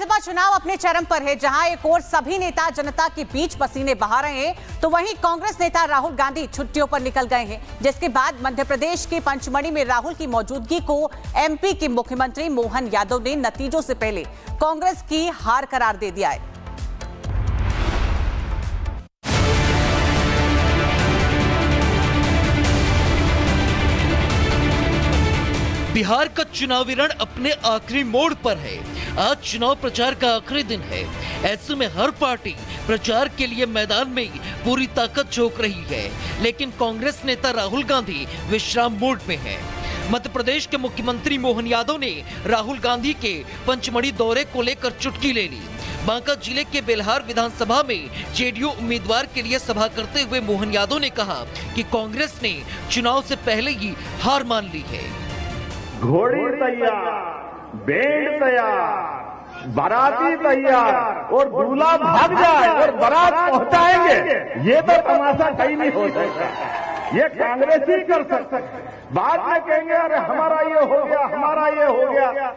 विधानसभा चुनाव अपने चरम पर है, जहां एक ओर सभी नेता जनता के बीच पसीने बहा रहे हैं, तो वहीं कांग्रेस नेता राहुल गांधी छुट्टियों पर निकल गए हैं, जिसके बाद मध्य प्रदेश के पंचमढ़ी में राहुल की मौजूदगी को एमपी के मुख्यमंत्री मोहन यादव ने नतीजों से पहले कांग्रेस की हार करार दे दिया है। बिहार का चुनावी रण अपने आखिरी मोड़ पर है। आज चुनाव प्रचार का आखिरी दिन है। ऐसे में हर पार्टी प्रचार के लिए मैदान में पूरी ताकत झोंक रही है, लेकिन कांग्रेस नेता राहुल गांधी विश्राम मोड में हैं। मध्य प्रदेश के मुख्यमंत्री मोहन यादव ने राहुल गांधी के पंचमढ़ी दौरे को लेकर चुटकी ले ली। बांका जिले के बेलहार विधानसभा में जेडीयू उम्मीदवार के लिए सभा करते हुए मोहन यादव ने कहा कि कांग्रेस ने चुनाव से पहले ही हार मान ली है। घोड़ी तैयार, बैंड तैयार, बाराती तैयार और दूल्हा भाग जाए और बारात पहुंचाएंगे, ये तो तमाशा कहीं नहीं हो सकता। ये कांग्रेस ही कर सकता है। बाद में कहेंगे अरे हमारा ये हो गया, हमारा ये हो गया।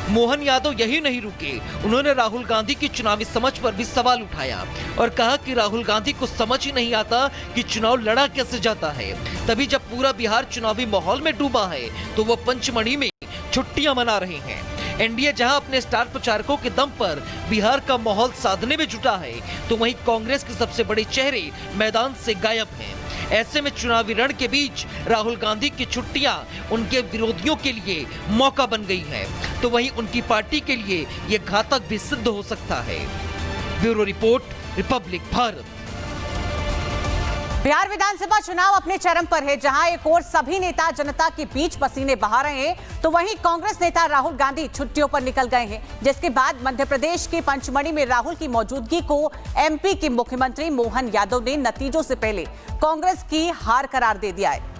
मोहन यादव यही नहीं रुके, उन्होंने राहुल गांधी की चुनावी समझ पर भी सवाल उठाया और कहा कि राहुल गांधी को समझ ही नहीं आता कि चुनाव लड़ा कैसे जाता है। तभी जब पूरा बिहार चुनावी माहौल में डूबा है तो वो पंचमढ़ी में छुट्टियां मना रहे हैं। एनडीए जहां अपने स्टार प्रचारकों के दम पर बिहार का माहौल साधने में जुटा है, तो वहीं कांग्रेस के सबसे बड़े चेहरे मैदान से गायब हैं। ऐसे में चुनावी रण के बीच राहुल गांधी की छुट्टियां उनके विरोधियों के लिए मौका बन गई है, तो वहीं उनकी पार्टी के लिए ये घातक भी सिद्ध हो सकता है। Bureau report, Republic Bharat. Bihar विधानसभा चुनाव अपने चरम पर है, जहां एक ओर सभी नेता जनता के बीच पसीने बहा रहे हैं, तो वहीं कांग्रेस नेता राहुल गांधी छुट्टियों पर निकल गए हैं, जिसके बाद मध्य प्रदेश के पंचमढ़ी में राहुल की मौजूदगी को एमपी के मुख्यमंत्री मोहन यादव ने नतीजों से पहले कांग्रेस की हार करार दे दिया है।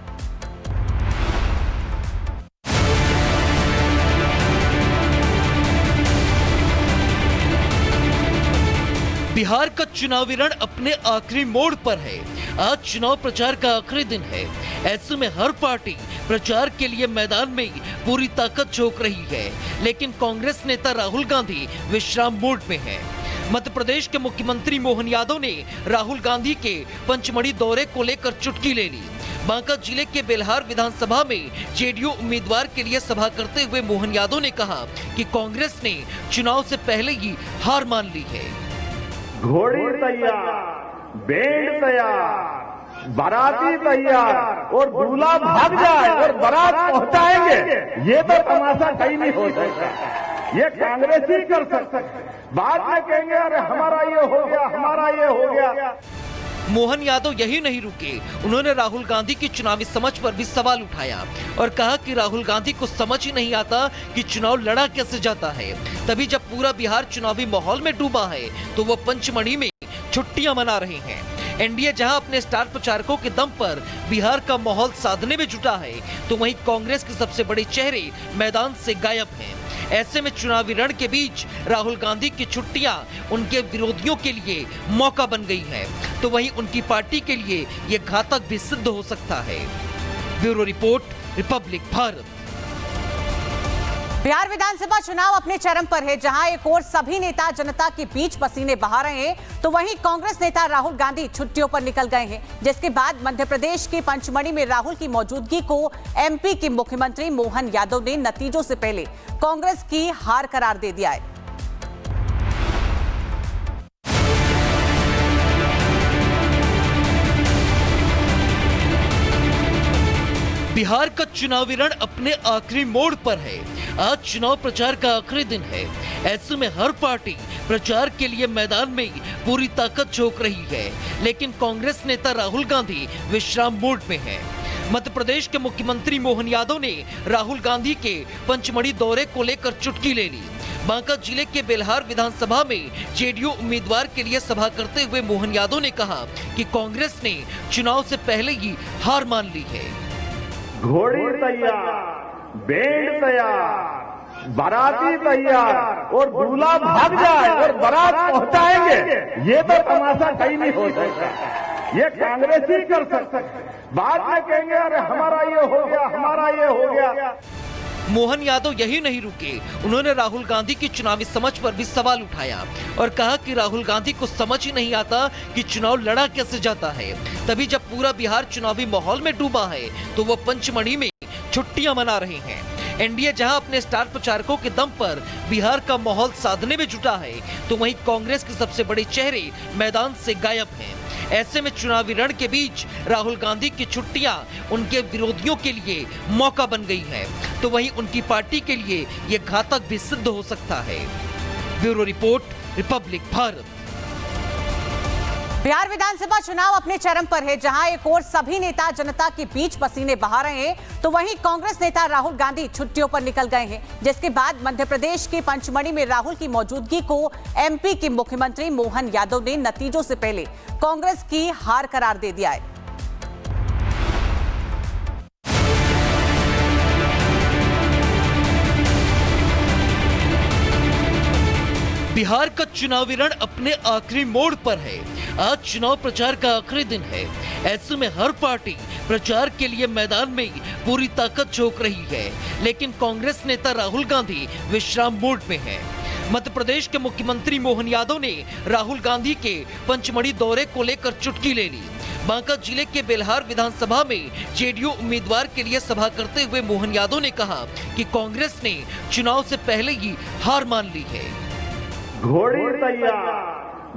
बिहार का चुनावी रण अपने आखिरी मोड़ पर है। आज चुनाव प्रचार का आखिरी दिन है। ऐसे में हर पार्टी प्रचार के लिए मैदान में पूरी ताकत झोंक रही है, लेकिन कांग्रेस नेता राहुल गांधी विश्राम मोड में हैं। मध्य प्रदेश के मुख्यमंत्री मोहन यादव ने राहुल गांधी के पंचमढ़ी दौरे को लेकर चुटकी ले ली। बांका जिले के बेलहार विधानसभा में जेडीयू उम्मीदवार के लिए सभा करते हुए मोहन यादव ने कहा कि कांग्रेस ने चुनाव से पहले ही हार मान ली है। घोड़ी तैयार, बैंड तैयार, बाराती तैयार और दूल्हा भाग जाए और बारात पहुंचाएंगे, ये तो तमाशा कहीं नहीं हो सकता। ये कांग्रेस ही कर सकता है। बाद में कहेंगे अरे हमारा ये हो गया, हमारा ये हो गया। मोहन यादव यही नहीं रुके, उन्होंने राहुल गांधी की चुनावी समझ पर भी सवाल उठाया और कहा कि राहुल गांधी को समझ ही नहीं आता कि चुनाव लड़ा कैसे जाता है। तभी जब पूरा बिहार चुनावी माहौल में डूबा है तो वो पंचमढ़ी में छुट्टियां मना रहे हैं। एनडीए जहां अपने स्टार प्रचारकों के दम पर बिहार का माहौल साधने में जुटा है, तो वहीं कांग्रेस के सबसे बड़े चेहरे मैदान से गायब हैं। ऐसे में चुनावी रण के बीच राहुल गांधी की छुट्टियां उनके विरोधियों के लिए मौका बन गई है, तो वहीं उनकी पार्टी के लिए ये घातक भी सिद्ध हो सकता है। Bureau report, Republic Bharat. Bihar विधानसभा चुनाव अपने चरम पर है, जहां एक ओर सभी नेता जनता के बीच पसीने बहा रहे हैं, तो वहीं कांग्रेस नेता राहुल गांधी छुट्टियों पर निकल गए हैं, जिसके बाद मध्य प्रदेश के पंचमढ़ी में राहुल की मौजूदगी को एमपी के मुख्यमंत्री मोहन यादव ने नतीजों से पहले कांग्रेस की हार करार दे दिया है। बिहार का चुनावी रण अपने आखिरी मोड़ पर है। आज चुनाव प्रचार का आखिरी दिन है। ऐसे में हर पार्टी प्रचार के लिए मैदान में पूरी ताकत झोंक रही है, लेकिन कांग्रेस नेता राहुल गांधी विश्राम मोड में हैं। मध्य प्रदेश के मुख्यमंत्री मोहन यादव ने राहुल गांधी के पंचमढ़ी दौरे को लेकर चुटकी ले ली। बांका जिले के बेलहार विधानसभा में जेडीयू उम्मीदवार के लिए सभा करते हुए मोहन यादव ने कहा कि कांग्रेस ने चुनाव से पहले ही हार मान ली है। घोड़ी तैयार, बैंड तैयार, बाराती तैयार और दूल्हा भाग जाए और बारात पहुंचाएंगे, ये तो तमाशा कहीं नहीं हो सकता। ये कांग्रेस ही कर सकता है। बाद में कहेंगे अरे हमारा ये हो गया, हमारा ये हो गया। मोहन यादव यही नहीं रुके, उन्होंने राहुल गांधी की चुनावी समझ पर भी सवाल उठाया और कहा कि राहुल गांधी को समझ ही नहीं आता कि चुनाव लड़ा कैसे जाता है। तभी जब पूरा बिहार चुनावी माहौल में डूबा है तो वो पंचमढ़ी में छुट्टियां मना रहे हैं। एनडीए जहां अपने स्टार प्रचारकों के दम पर बिहार का माहौल साधने में जुटा है, तो वहीं कांग्रेस के सबसे बड़े चेहरे मैदान से गायब हैं। ऐसे में चुनावी रण के बीच राहुल गांधी की छुट्टियां उनके विरोधियों के लिए मौका बन गई है, तो वहीं उनकी पार्टी के लिए ये घातक भी सिद्ध हो सकता है। Bureau report, Republic Bharat. Bihar विधानसभा चुनाव अपने चरम पर है, जहां एक ओर सभी नेता जनता के बीच पसीने बहा रहे हैं, तो वहीं कांग्रेस नेता राहुल गांधी छुट्टियों पर निकल गए हैं, जिसके बाद मध्य प्रदेश के पंचमढ़ी में राहुल की मौजूदगी को एमपी के मुख्यमंत्री मोहन यादव ने नतीजों से पहले कांग्रेस की हार करार दे दिया है। बिहार का चुनावी रण अपने आखिरी मोड़ पर है। आज चुनाव प्रचार का आखिरी दिन है। ऐसे में हर पार्टी प्रचार के लिए मैदान में पूरी ताकत झोंक रही है, लेकिन कांग्रेस नेता राहुल गांधी विश्राम मोड में हैं। मध्य प्रदेश के मुख्यमंत्री मोहन यादव ने राहुल गांधी के पंचमढ़ी दौरे को लेकर चुटकी ले ली। बांका जिले के बेलहार विधानसभा में जेडीयू उम्मीदवार के लिए सभा करते हुए मोहन यादव ने कहा कि कांग्रेस ने चुनाव से पहले ही हार मान ली है। घोड़ी तैयार,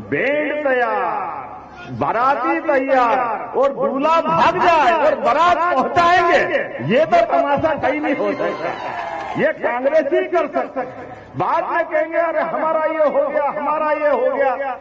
बैंड तैयार, बाराती तैयार और दूल्हा भाग जाए और बारात पहुंचाएंगे, ये तो तमाशा कहीं नहीं हो सकता। ये कांग्रेस ही कर सकता है। बाद में कहेंगे अरे हमारा ये हो गया, हमारा ये हो गया।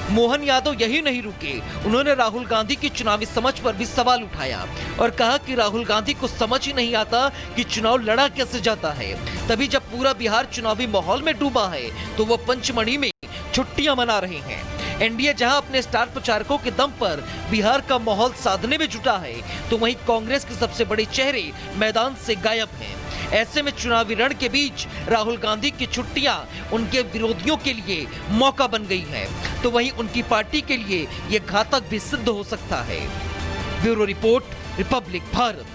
मोहन यादव यही नहीं रुके, उन्होंने राहुल गांधी की चुनावी समझ पर भी सवाल उठाया और कहा कि राहुल गांधी को समझ ही नहीं आता कि चुनाव लड़ा कैसे जाता है। तभी जब पूरा बिहार चुनावी माहौल में डूबा है तो वो पंचमढ़ी में छुट्टियां मना रहे हैं। एनडीए जहां अपने स्टार प्रचारकों के दम पर बिहार का माहौल साधने में जुटा है, तो वहीं कांग्रेस के सबसे बड़े चेहरे मैदान से गायब हैं। ऐसे में चुनावी रण के बीच राहुल गांधी की छुट्टियां उनके विरोधियों के लिए मौका बन गई है, तो वहीं उनकी पार्टी के लिए ये घातक भी सिद्ध हो सकता है। Bureau report, Republic Bharat.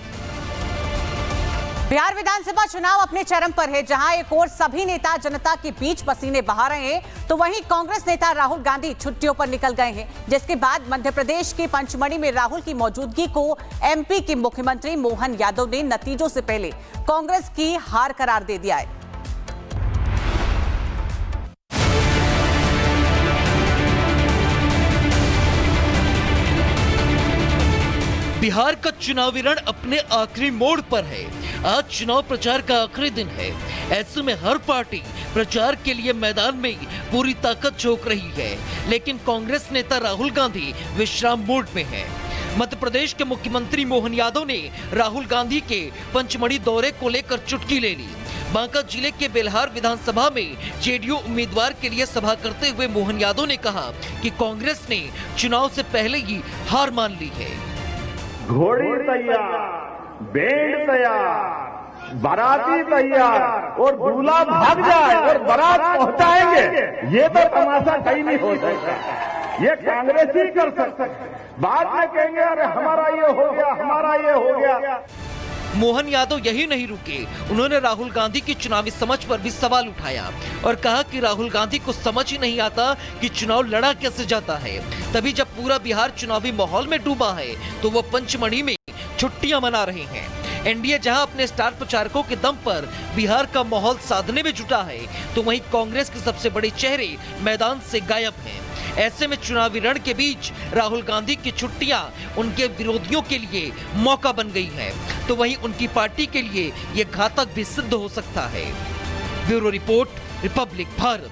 Bihar विधानसभा चुनाव अपने चरम पर है, जहां एक ओर सभी नेता जनता के बीच पसीने बहा रहे हैं, तो वहीं कांग्रेस नेता राहुल गांधी छुट्टियों पर निकल गए हैं, जिसके बाद मध्य प्रदेश के पंचमढ़ी में राहुल की मौजूदगी को एमपी के मुख्यमंत्री मोहन यादव ने नतीजों से पहले कांग्रेस की हार करार दे दिया है। बिहार का चुनावी रण अपने आखिरी मोड़ पर है। आज चुनाव प्रचार का आखिरी दिन है। ऐसे में हर पार्टी प्रचार के लिए मैदान में पूरी ताकत झोंक रही है, लेकिन कांग्रेस नेता राहुल गांधी विश्राम मोड में हैं। मध्य प्रदेश के मुख्यमंत्री मोहन यादव ने राहुल गांधी के पंचमढ़ी दौरे को लेकर चुटकी ले ली। बांका जिले के बेलहार विधानसभा में जेडीयू उम्मीदवार के लिए सभा करते हुए मोहन यादव ने कहा कि कांग्रेस ने चुनाव से पहले ही हार मान ली है। घोड़ी तैयार, बैंड तैयार, बाराती तैयार और दूल्हा भाग जाए और बारात पहुंचाएंगे, ये तो तमाशा कहीं नहीं हो सकता। ये कांग्रेस ही कर सकता है। बाद में कहेंगे अरे हमारा ये हो गया, हमारा ये हो गया। मोहन यादव यही नहीं रुके, उन्होंने राहुल गांधी की चुनावी समझ पर भी सवाल उठाया और कहा कि राहुल गांधी को समझ ही नहीं आता कि चुनाव लड़ा कैसे जाता है। तभी जब पूरा बिहार चुनावी माहौल में डूबा है तो वो पंचमढ़ी में छुट्टियां मना रहे हैं। एनडीए जहां अपने स्टार प्रचारकों के दम पर बिहार का माहौल साधने में जुटा है, तो वहीं कांग्रेस के सबसे बड़े चेहरे मैदान से गायब हैं। ऐसे में चुनावी रण के बीच राहुल गांधी की छुट्टियां उनके विरोधियों के लिए मौका बन गई है, तो वहीं उनकी पार्टी के लिए ये घातक भी सिद्ध हो सकता है। Bureau report, Republic Bharat.